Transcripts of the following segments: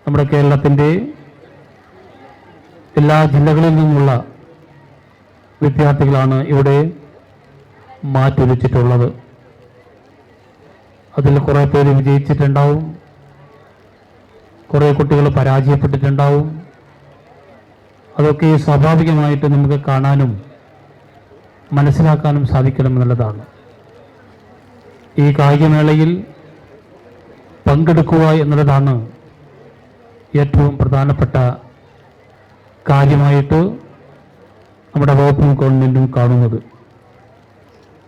നമ്മുടെ കേരളത്തിൻ്റെ എല്ലാ ജില്ലകളിൽ നിന്നുള്ള വിദ്യാർത്ഥികളാണ് ഇവിടെ മാറ്റുരച്ചിട്ടുള്ളത്. അതിൽ കുറേ പേര് വിജയിച്ചിട്ടുണ്ടാവും, കുറേ കുട്ടികൾ പരാജയപ്പെട്ടിട്ടുണ്ടാവും. അതൊക്കെ സ്വാഭാവികമായിട്ട് നമുക്ക് കാണാനും മനസ്സിലാക്കാനും സാധിക്കണമെന്നുള്ളതാണ്. ഈ കായികമേളയിൽ പങ്കെടുക്കുക എന്നുള്ളതാണ് ഏറ്റവും പ്രധാനപ്പെട്ട കാര്യമായിട്ട് നമ്മുടെ വകുപ്പും ഗവൺമെൻറ്റും കാണുന്നത്.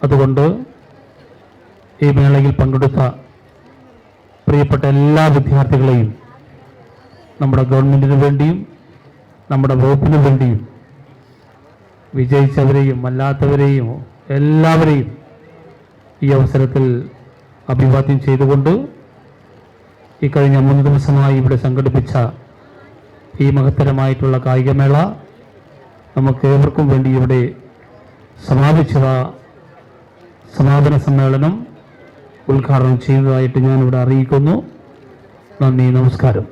അതുകൊണ്ട് ഈ മേളയിൽ പങ്കെടുത്ത പ്രിയപ്പെട്ട എല്ലാ വിദ്യാർത്ഥികളെയും നമ്മുടെ ഗവൺമെൻറ്റിനു വേണ്ടിയും നമ്മുടെ വകുപ്പിനു വേണ്ടിയും വിജയിച്ചവരെയും അല്ലാത്തവരെയും എല്ലാവരെയും ഈ അവസരത്തിൽ അഭിവാദ്യം ചെയ്തുകൊണ്ട് ഈ കഴിഞ്ഞ 3 ദിവസമായി ഇവിടെ സംഘടിപ്പിച്ച ഈ മഹത്തരമായിട്ടുള്ള കായികമേള നമുക്ക് ഏവർക്കും വേണ്ടി ഇവിടെ സമാപന സമ്മേളനം ഉദ്ഘാടനം ചെയ്തതായിട്ട് ഞാനിവിടെ അറിയിക്കുന്നു. നന്ദി, നമസ്കാരം.